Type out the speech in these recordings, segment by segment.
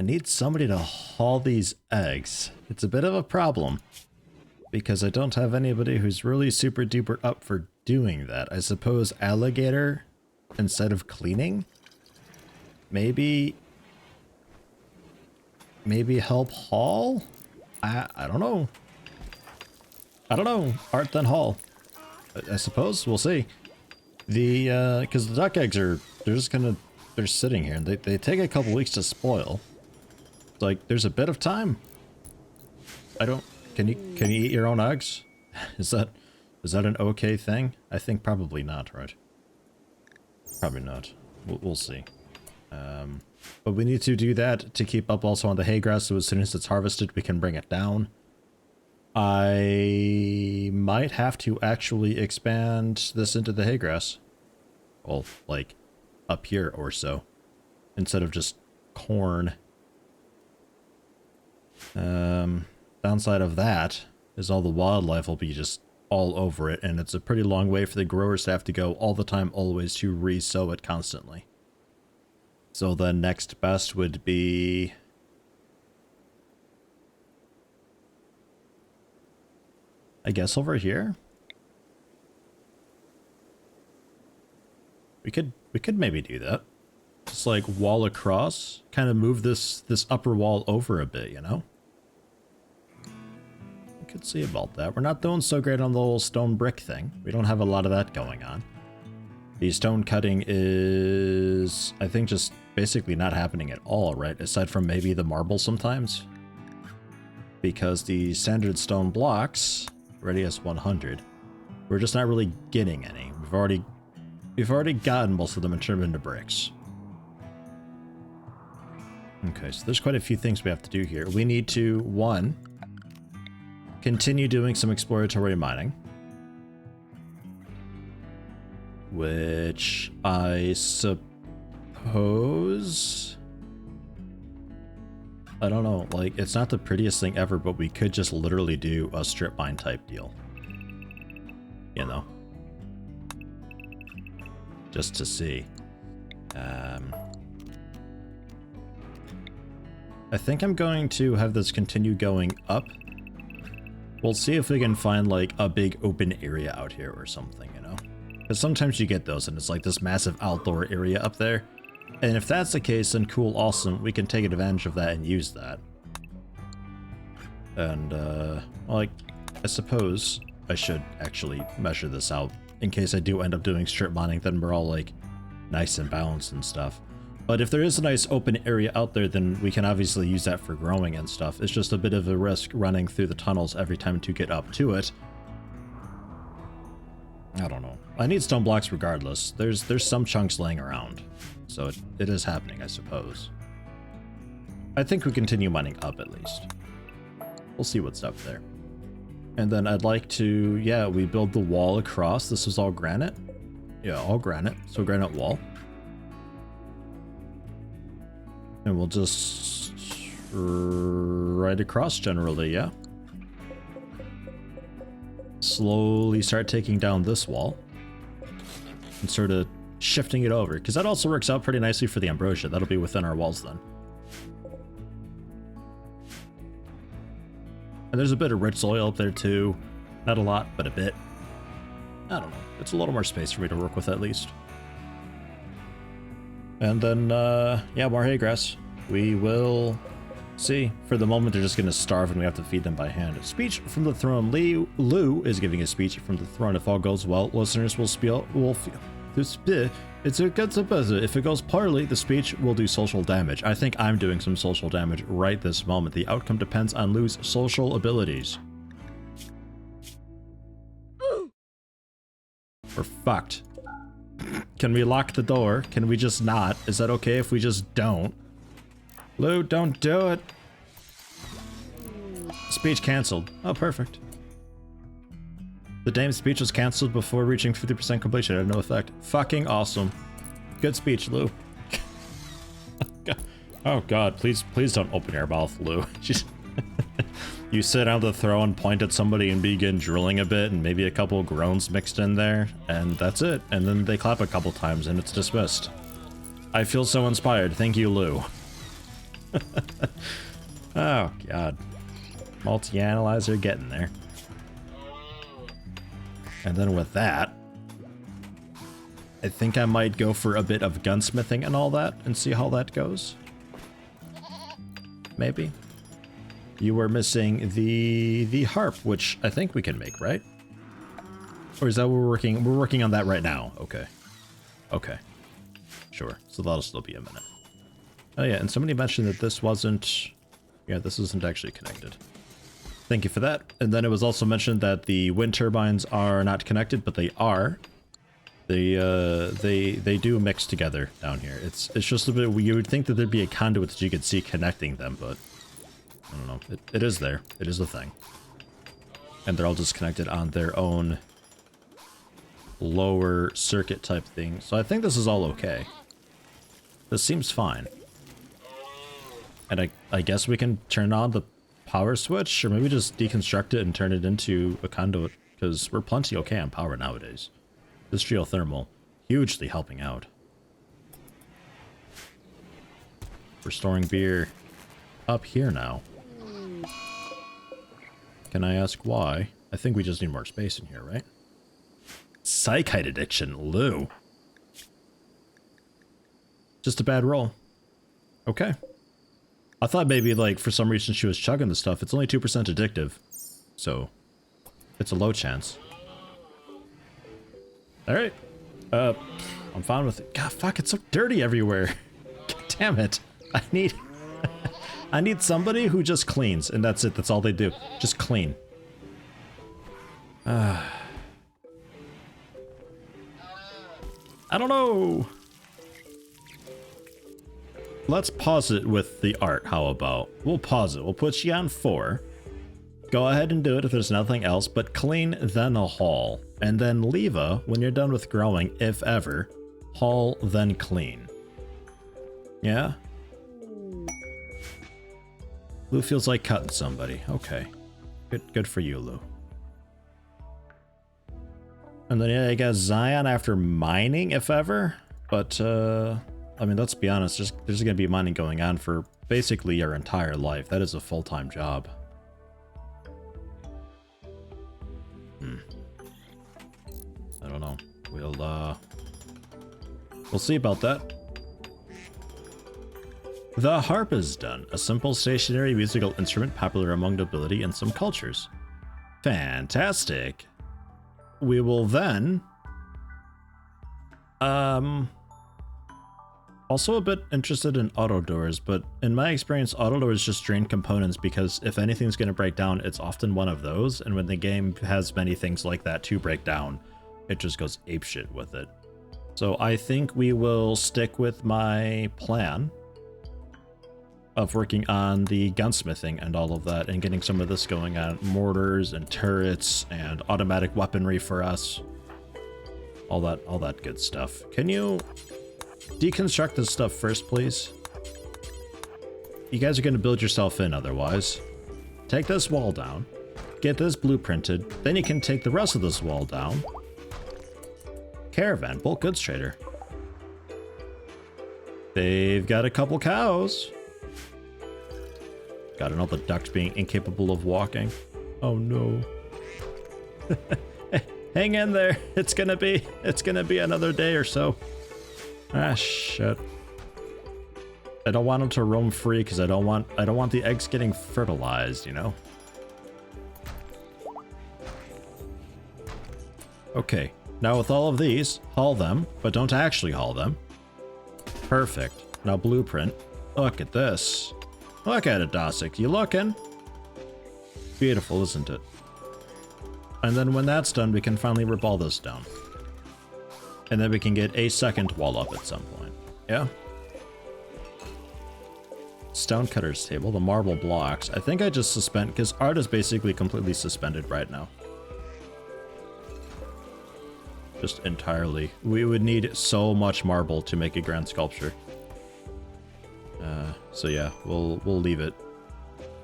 I need somebody to haul these eggs. It's a bit of a problem because I don't have anybody who's really super duper up for doing that. I suppose alligator instead of cleaning? Maybe help haul? I don't know. I don't know. Art then haul. I suppose we'll see. Because the duck eggs they're sitting here and they take a couple weeks to spoil. It's like there's a bit of time. Can you eat your own eggs? Is that an okay thing? I think probably not, right? Probably not. We'll see. But we need to do that to keep up also on the hay grass, so as soon as it's harvested we can bring it down. I might have to actually expand this into the hay grass. Well, like up here or so, instead of just corn. Downside of that is all the wildlife will be just all over it, and it's a pretty long way for the growers to have to go all the time, always to re-sow it constantly. So the next best would be... I guess over here? We could maybe do that. Just like wall across, kind of move this upper wall over a bit, you know? I could see about that. We're not doing so great on the little stone brick thing. We don't have a lot of that going on. The stone cutting is, I think, just basically not happening at all, right? Aside from maybe the marble sometimes. Because the standard stone blocks, radius 100, we're just not really getting any. We've already gotten most of them and turned into bricks. Okay, so there's quite a few things we have to do here. We need to, one, continue doing some exploratory mining. Which I suppose... I don't know, like, it's not the prettiest thing ever, but we could just literally do a strip mine type deal. You know? Just to see. I think I'm going to have this continue going up. We'll see if we can find, like, a big open area out here or something, you know? Because sometimes you get those, and it's like this massive outdoor area up there. And if that's the case, then cool, awesome, we can take advantage of that and use that. And, like, I suppose I should actually measure this out. In case I do end up doing strip mining, then we're all, like, nice and balanced and stuff. But if there is a nice open area out there, then we can obviously use that for growing and stuff. It's just a bit of a risk running through the tunnels every time to get up to it. I don't know. I need stone blocks regardless. There's some chunks laying around. So it is happening, I suppose. I think we continue mining up at least. We'll see what's up there. And then I'd like to, yeah, we build the wall across. This is all granite. Yeah, all granite. So granite wall. And we'll just right across generally, yeah. Slowly start taking down this wall. And sort of shifting it over, because that also works out pretty nicely for the ambrosia. That'll be within our walls then. And there's a bit of rich soil up there too. Not a lot, but a bit. I don't know. It's a little more space for me to work with at least. And then, yeah, more hay grass. We will see. For the moment, they're just going to starve and we have to feed them by hand. Speech from the throne. Lou is giving a speech from the throne. If all goes well, listeners will feel it's a good supposed. If it goes poorly, the speech will do social damage. I think I'm doing some social damage right this moment. The outcome depends on Lou's social abilities. We're fucked. Can we lock the door? Can we just not? Is that okay if we just don't? Lou, don't do it. Speech canceled. Oh, perfect. The dame's speech was canceled before reaching 50% completion. It had no effect. Fucking awesome. Good speech, Lou. Oh god, please don't open your mouth, Lou. You sit on the throne, point at somebody and begin drilling a bit and maybe a couple groans mixed in there, and that's it. And then they clap a couple times and it's dismissed. I feel so inspired. Thank you, Lou. Oh, God. Multi-analyzer getting there. And then with that, I think I might go for a bit of gunsmithing and all that and see how that goes. Maybe. You were missing the harp, which I think we can make, right? Or is that what we're working? We're working on that right now. Okay. Okay. Sure. So that'll still be a minute. Oh yeah, and somebody mentioned that this wasn't... Yeah, this isn't actually connected. Thank you for that. And then it was also mentioned that the wind turbines are not connected, but they are. They do mix together down here. It's just a bit... You would think that there'd be a conduit that you could see connecting them, but... I don't know. It is there. It is a thing. And they're all just connected on their own lower circuit type thing. So I think this is all okay. This seems fine. And I guess we can turn on the power switch, or maybe just deconstruct it and turn it into a conduit, because we're plenty okay on power nowadays. This geothermal, hugely helping out. We're storing beer up here now. Can I ask why? I think we just need more space in here, right? Psychite addiction, Lou. Just a bad roll. Okay. I thought maybe, like, for some reason she was chugging the stuff. It's only 2% addictive. So, it's a low chance. Alright. I'm fine with it. God, fuck, it's so dirty everywhere. God damn it. I need... I need somebody who just cleans, and that's it. That's all they do. Just clean. I don't know. Let's pause it with the art, how about? We'll pause it. We'll put you on 4. Go ahead and do it if there's nothing else, but clean, then a haul. And then Leva, when you're done with growing, if ever, haul, then clean. Yeah? Lou feels like cutting somebody. Okay. Good for you, Lou. And then, yeah, I guess Zion after mining, if ever. But, I mean, let's be honest, there's going to be mining going on for basically your entire life. That is a full-time job. I don't know. We'll see about that. The harp is done. A simple stationary musical instrument popular among nobility in some cultures. Fantastic. We will then... Also a bit interested in auto doors, but in my experience, auto doors just drain components because if anything's going to break down, it's often one of those, and when the game has many things like that to break down, it just goes apeshit with it. So I think we will stick with my plan of working on the gunsmithing and all of that and getting some of this going on. Mortars and turrets and automatic weaponry for us. All that good stuff. Can you deconstruct this stuff first, please? You guys are going to build yourself in otherwise. Take this wall down. Get this blueprinted. Then you can take the rest of this wall down. Caravan, bulk goods trader. They've got a couple cows. Got another duck being incapable of walking. Oh no. Hang in there. It's gonna be another day or so. Ah shit. I don't want them to roam free because I don't want the eggs getting fertilized, you know? Okay. Now with all of these, haul them, but don't actually haul them. Perfect. Now blueprint. Look at this. Look at it, Dosik. You looking? Beautiful, isn't it? And then when that's done, we can finally rip all this down. And then we can get a second wall up at some point. Yeah? Stonecutter's table, the marble blocks. I think I just suspend, because art is basically completely suspended right now. Just entirely. We would need so much marble to make a grand sculpture. So yeah, we'll leave it.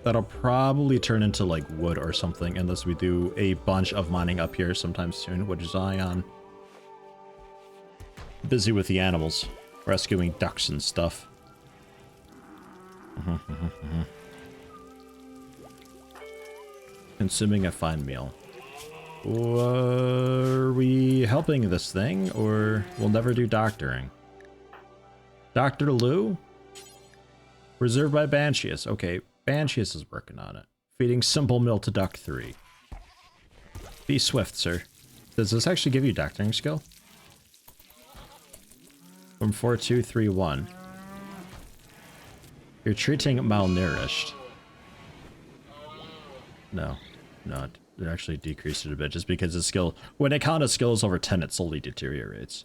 That'll probably turn into like wood or something unless we do a bunch of mining up here sometime soon, which is Zion. Busy with the animals, rescuing ducks and stuff. Consuming a fine meal. Are we helping this thing, or we'll never do doctoring? Dr. Lou? Reserved by Banshees. Okay, Banshees is working on it. Feeding simple meal to Duck 3. Be swift, sir. Does this actually give you doctoring skill? From 4231. You're treating malnourished. No, not. It actually decreased it a bit just because the skill, when a count of skills over 10, it slowly deteriorates.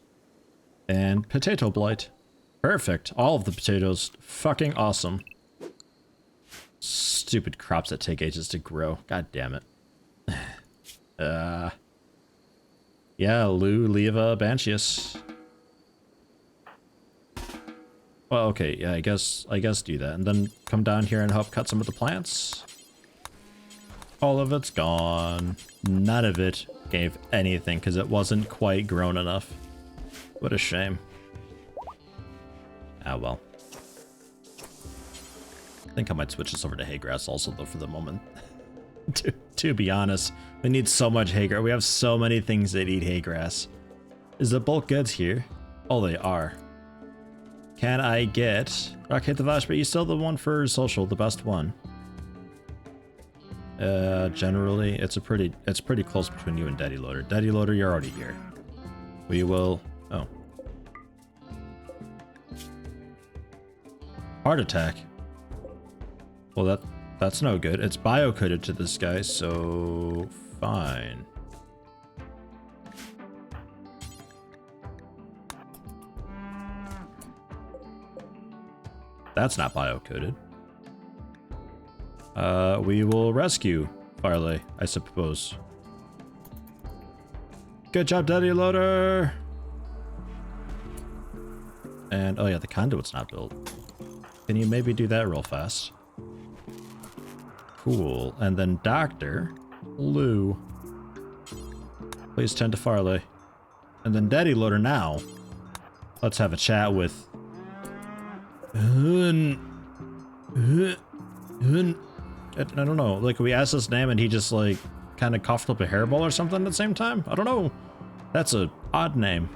And potato blight. Perfect. All of the potatoes. Fucking awesome. Stupid crops that take ages to grow. God damn it. Yeah, Lou, Leva, Banshees. Well, okay, yeah, I guess do that. And then come down here and help cut some of the plants. All of it's gone. None of it gave anything because it wasn't quite grown enough. What a shame. Ah, well. I think I might switch this over to hay grass also, though, for the moment. to be honest, we need so much hay grass. We have so many things that eat hay grass. Is the bulk goods here? Oh, they are. Can I get... Okay, the Vash, but you still the one for social, the best one. Generally, it's pretty close between you and Daddy Loader. Daddy Loader, you're already here. We will... Oh. Heart attack. Well, that's no good. It's bio-coded to this guy, so... Fine. That's not bio-coded. We will rescue Farley, I suppose. Good job, Daddy Loader! And, oh yeah, the conduit's not built. Can you maybe do that real fast? Cool. And then Dr. Lou. Please tend to Farley. And then Daddy Loader now. Let's have a chat with... I don't know, like we asked his name and he just like kind of coughed up a hairball or something at the same time? I don't know. That's a odd name.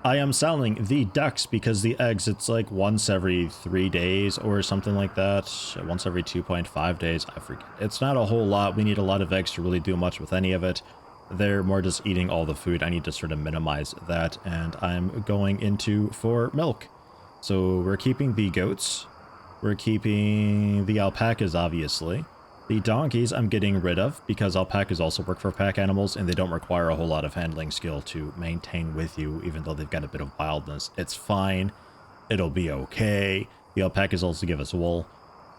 I am selling the ducks because the eggs, it's like once every 3 days or something like that. Once every 2.5 days, I forget. It's not a whole lot. We need a lot of eggs to really do much with any of it. They're more just eating all the food. I need to sort of minimize that, and I'm going into for milk. So we're keeping the goats. We're keeping the alpacas, obviously. The donkeys I'm getting rid of because alpacas also work for pack animals and they don't require a whole lot of handling skill to maintain with you, even though they've got a bit of wildness. It's fine. It'll be okay. The alpacas also give us wool.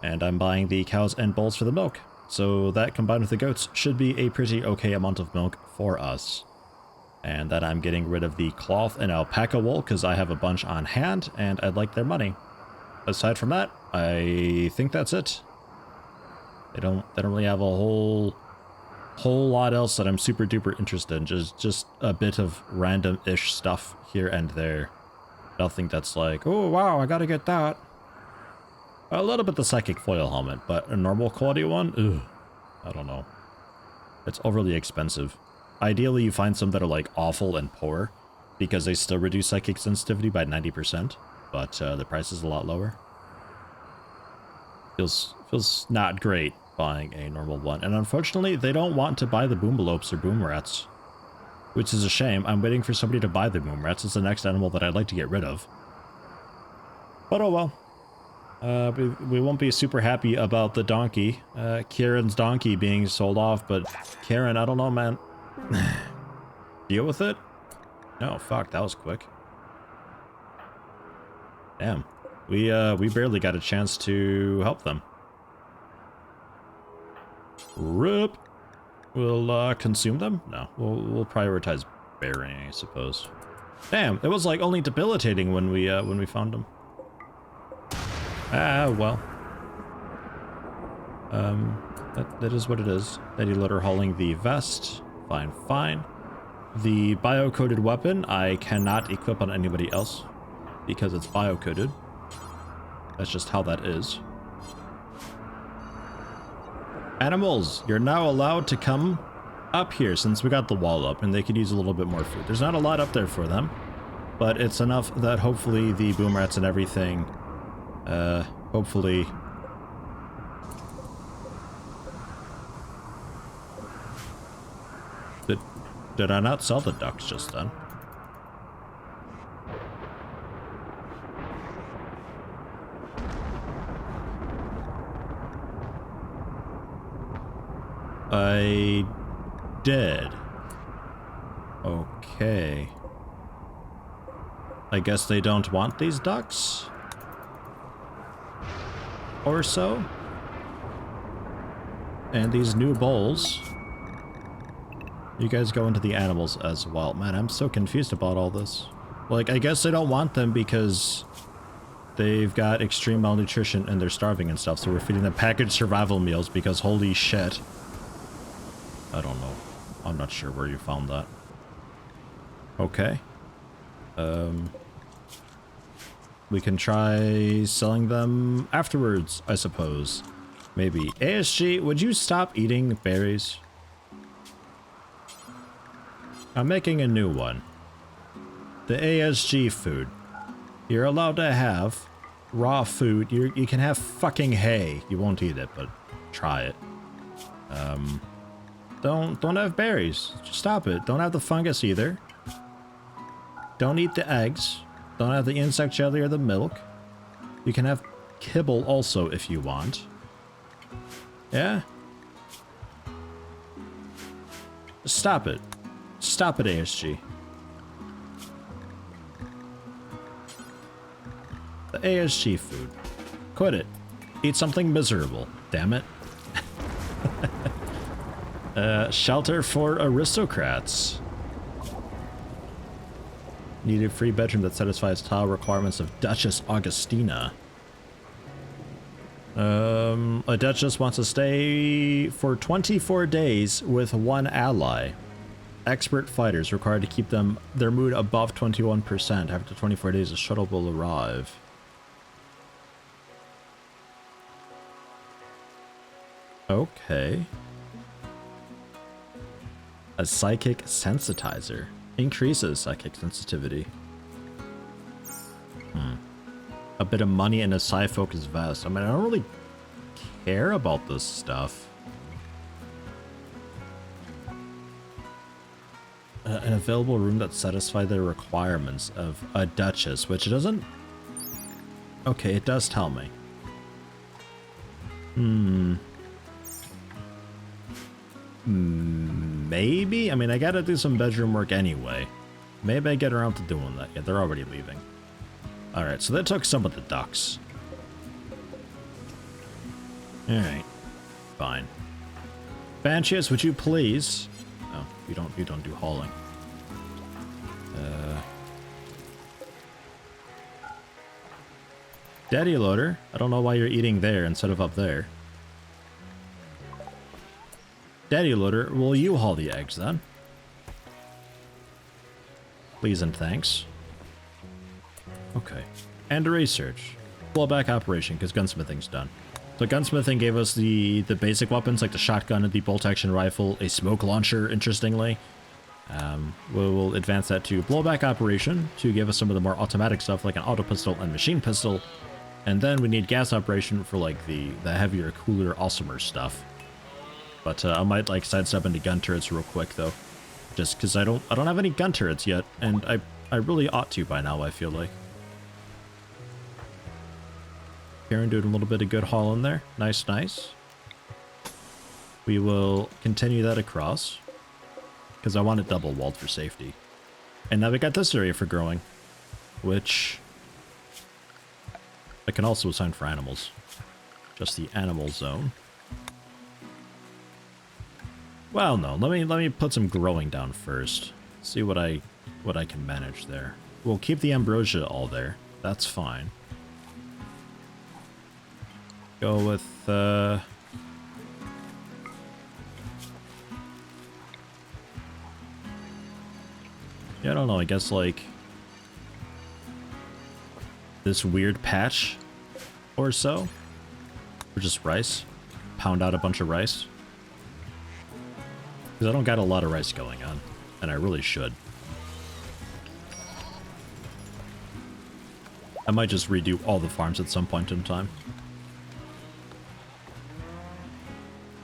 And I'm buying the cows and bulls for the milk. So that combined with the goats should be a pretty okay amount of milk for us. And then I'm getting rid of the cloth and alpaca wool because I have a bunch on hand and I'd like their money. Aside from that, I think that's it. They don't really have a whole lot else that I'm super duper interested in. Just a bit of random-ish stuff here and there. Nothing that's like, oh wow, I gotta get that. A little bit the psychic foil helmet, but a normal quality one? Ugh. I don't know. It's overly expensive. Ideally, you find some that are like awful and poor, because they still reduce psychic sensitivity by 90%, but the price is a lot lower. Feels not great buying a normal one, and unfortunately, they don't want to buy the boombalopes or boom rats, which is a shame. I'm waiting for somebody to buy the boom rats. It's the next animal that I'd like to get rid of. But oh well. We won't be super happy about the donkey, Kieran's donkey being sold off, but Kieran, I don't know, man. Deal with it? No, fuck, that was quick. Damn. We barely got a chance to help them. RIP. We'll consume them? No, we'll prioritize burying, I suppose. Damn, it was like only debilitating when we found them. Ah, well. That is what it is. Daddy Loader hauling the vest. Fine, fine. The bio-coded weapon I cannot equip on anybody else because it's bio-coded. That's just how that is. Animals, you're now allowed to come up here since we got the wall up, and they could use a little bit more food. There's not a lot up there for them, but it's enough that hopefully the boom rats and everything, hopefully... Did I not sell the ducks just then? I did. Okay. I guess they don't want these ducks? Or so? And these new bowls. You guys go into the animals as well. Man, I'm so confused about all this. Like, I guess they don't want them because they've got extreme malnutrition and they're starving and stuff, so we're feeding them packaged survival meals because holy shit. I don't know. I'm not sure where you found that. Okay. We can try selling them afterwards, I suppose. Maybe. ASG, would you stop eating berries? I'm making a new one. The ASG food. You're allowed to have raw food. You can have fucking hay. You won't eat it, but try it. Don't have berries. Just stop it. Don't have the fungus either. Don't eat the eggs. Don't have the insect jelly or the milk. You can have kibble also if you want. Yeah? Stop it. Stop it, ASG. The ASG food. Quit it. Eat something miserable. Damn it. Shelter for aristocrats. Need a free bedroom that satisfies tile requirements of Duchess Augustina. A Duchess wants to stay for 24 days with one ally. Expert fighters required to keep their mood above 21%. After 24 days, a shuttle will arrive. Okay. A psychic sensitizer. Increases psychic sensitivity. A bit of money and a psi-focused vest. I mean, I don't really care about this stuff. An available room that satisfies the requirements of a duchess, which it doesn't... Okay, it does tell me. Maybe? I mean, I gotta do some bedroom work anyway. Maybe I get around to doing that. Yeah, they're already leaving. Alright, so that took some of the ducks. Alright. Fine. Banshees, would you please... Oh, you don't do hauling. Daddy loader, I don't know why you're eating there instead of up there. Daddy loader, will you haul the eggs then? Please and thanks. Okay. And a research. Blowback operation, because gunsmithing's done. So gunsmithing gave us the basic weapons, like the shotgun and the bolt-action rifle, a smoke launcher, interestingly. We'll advance that to blowback operation to give us some of the more automatic stuff, like an auto pistol and machine pistol. And then we need gas operation for, like, the heavier, cooler, awesomer stuff. But I might, like, sidestep into gun turrets real quick, though. Just because I don't have any gun turrets yet, and I really ought to by now, I feel like. Karen doing a little bit of good haul in there. Nice, nice. We will continue that across, because I want it double walled for safety. And now we got this area for growing, which I can also assign for animals. Just the animal zone. Well, no, let me put some growing down first. See what I can manage there. We'll keep the ambrosia all there. That's fine. Go with yeah, I don't know, I guess like this weird patch or so. Or just rice. Pound out a bunch of rice. Because I don't got a lot of rice going on. And I really should. I might just redo all the farms at some point in time.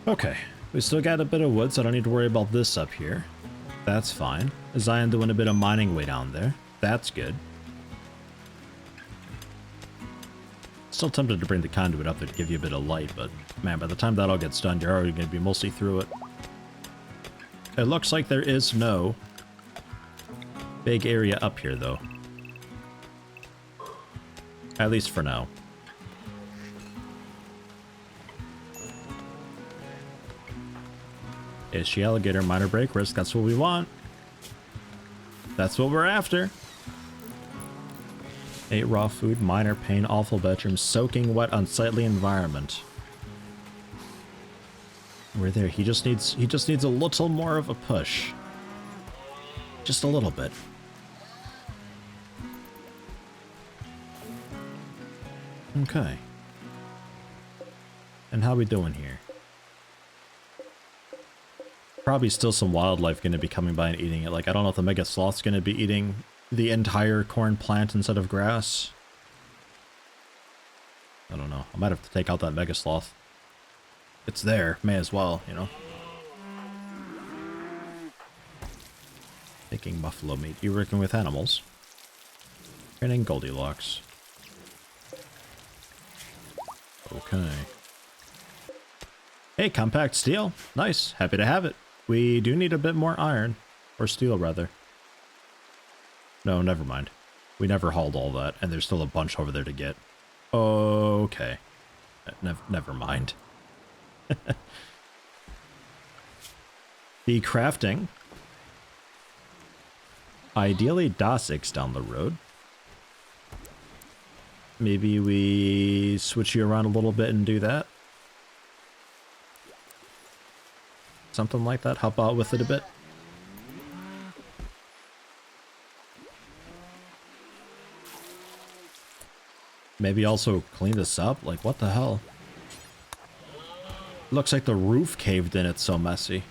Okay. We still got a bit of wood, so I don't need to worry about this up here. That's fine. Zion doing a bit of mining way down there. That's good. Still tempted to bring the conduit up there to give you a bit of light, but man, by the time that all gets done, you're already going to be mostly through it. It looks like there is no big area up here, though. At least for now. HG alligator, minor break risk, that's what we want. That's what we're after. 8 raw food, minor pain, awful bedroom, soaking wet, unsightly environment. We're there. He just needs a little more of a push. Just a little bit. Okay. And how we doing here? Probably still some wildlife going to be coming by and eating it. Like, I don't know if the mega sloth's going to be eating the entire corn plant instead of grass. I don't know. I might have to take out that mega sloth. It's there. May as well, you know. Taking buffalo meat. You're working with animals. Training Goldilocks. Okay. Hey, compact steel. Nice. Happy to have it. We do need a bit more iron. Or steel, rather. No, never mind. We never hauled all that, and there's still a bunch over there to get. Okay. Never mind. The crafting. Ideally, Dossix down the road. Maybe we switch you around a little bit and do that. Something like that. Help out with it a bit. Maybe also clean this up. Like, what the hell? Looks like the roof caved in. It's so messy.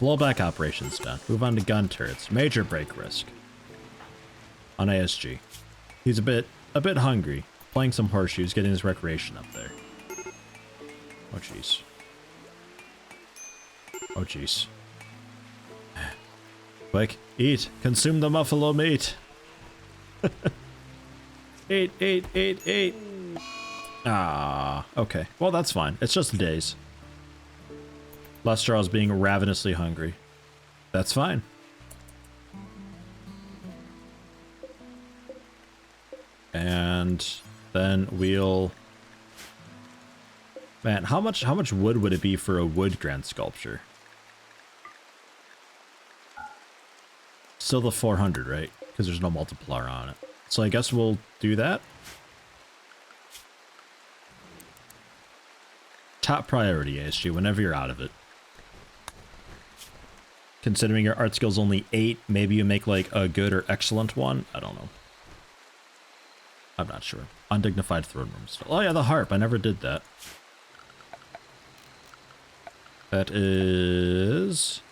Blowback operations done. Move on to gun turrets. Major break risk. On ASG. He's a bit hungry. Playing some horseshoes, getting his recreation up there. Oh jeez. Oh jeez. Quick, eat. Consume the buffalo meat. Eat. Ah, okay. Well, that's fine. It's just days. Lestral's being ravenously hungry. That's fine. And then we'll... Man, how much wood would it be for a wood grand sculpture? Still the 400, right? Because there's no multiplier on it. So I guess we'll do that. Top priority, ASG, whenever you're out of it. Considering your art skill's only 8, maybe you make like a good or excellent one? I don't know. I'm not sure. Undignified throne room still. Oh yeah, the harp. I never did that. That is...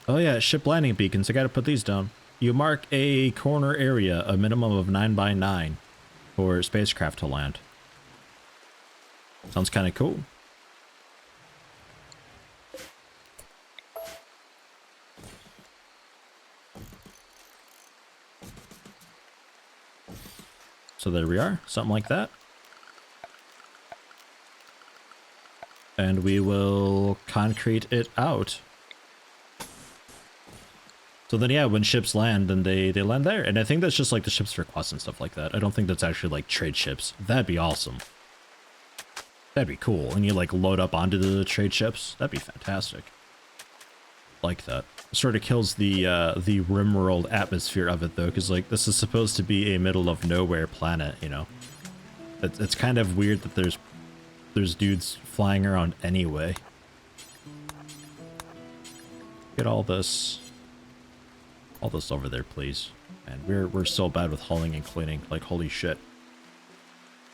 Oh yeah, ship landing beacons. I gotta put these down. You mark a corner area, a minimum of 9 by 9 for spacecraft to land. Sounds kind of cool. So there we are, something like that. And we will concrete it out. So then, yeah, when ships land, then they land there. And I think that's just like the ships for quests and stuff like that. I don't think that's actually like trade ships. That'd be awesome. That'd be cool. And you like load up onto the trade ships. That'd be fantastic. Like that. Sort of kills the RimWorld atmosphere of it though, because like this is supposed to be a middle of nowhere planet, you know. It's kind of weird that there's dudes flying around anyway. Get all this over there, please. And we're so bad with hauling and cleaning. Like, holy shit.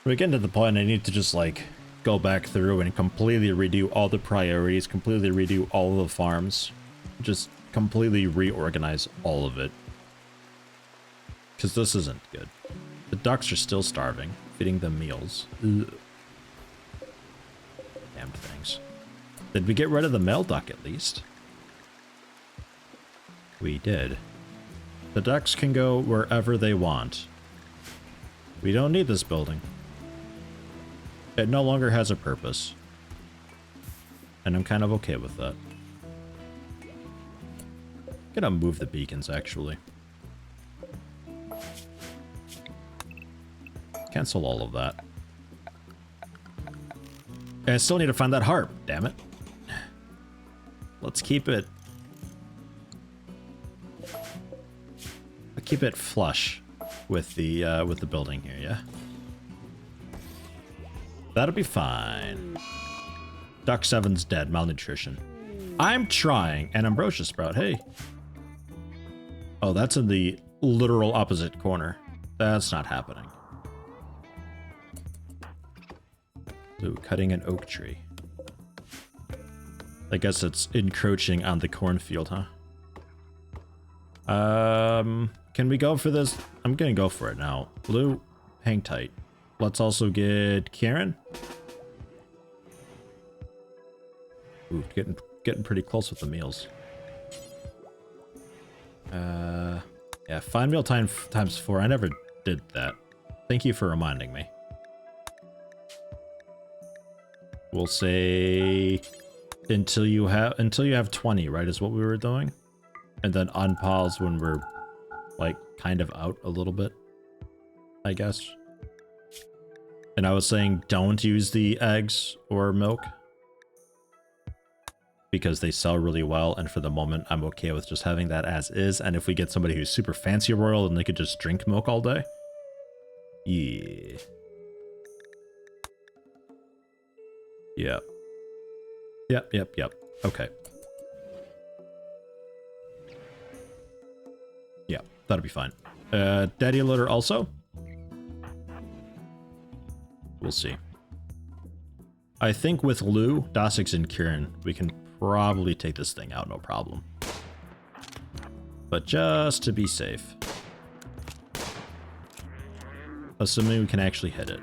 We're getting to the point I need to just, like, go back through and completely redo all the priorities, completely redo all the farms. Just completely reorganize all of it. Because this isn't good. The ducks are still starving, feeding them meals. Ugh. Damn things. Did we get rid of the male duck at least? We did. The ducks can go wherever they want. We don't need this building. It no longer has a purpose. And I'm kind of okay with that. I'm gonna move the beacons, actually. Cancel all of that. And I still need to find that harp, damn it. Let's keep it... keep it flush with the building here, yeah? That'll be fine. Duck 7's dead, malnutrition. I'm trying, and Ambrosia Sprout, hey. Oh, that's in the literal opposite corner. That's not happening. Ooh, cutting an oak tree. I guess it's encroaching on the cornfield, huh? Can we go for this? I'm gonna go for it now. Blue, hang tight. Let's also get Karen. Ooh, getting pretty close with the meals. Yeah, find meal time times 4. I never did that. Thank you for reminding me. We'll say until you have 20, right? Is what we were doing, and then unpause when we're like kind of out a little bit, I guess. And I was saying don't use the eggs or milk because they sell really well, and for the moment I'm okay with just having that as is. And if we get somebody who's super fancy royal and they could just drink milk all day, yeah. Yep. Okay. Yeah, that'll be fine. Daddy loader also? We'll see. I think with Lou, Dossix, and Kieran, we can probably take this thing out, no problem. But just to be safe. Assuming we can actually hit it.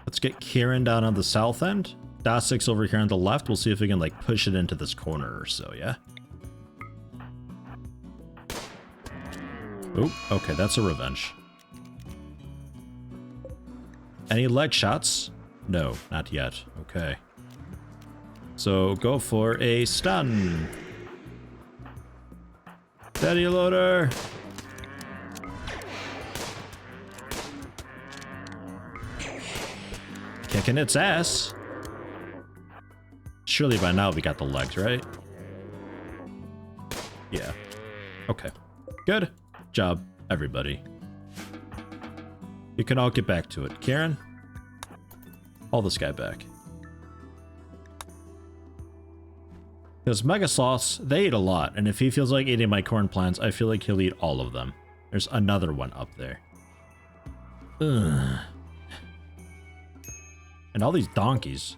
Let's get Kieran down on the south end. Dossix over here on the left. We'll see if we can like push it into this corner or so, yeah? Oh, okay, that's a revenge. Any leg shots? No, not yet. Okay. So go for a stun. Daddy loader. Kicking its ass. Surely by now we got the legs, right? Yeah. Okay. Good job, everybody. You can all get back to it. Karen, haul this guy back. Because Mega Sauce, they eat a lot, and if he feels like eating my corn plants, I feel like he'll eat all of them. There's another one up there. Ugh. And all these donkeys.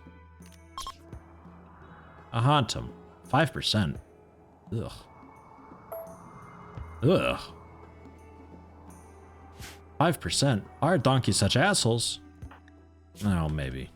I haunt them. 5%. Ugh. Ugh. 5%? Are donkeys such assholes? Oh, maybe.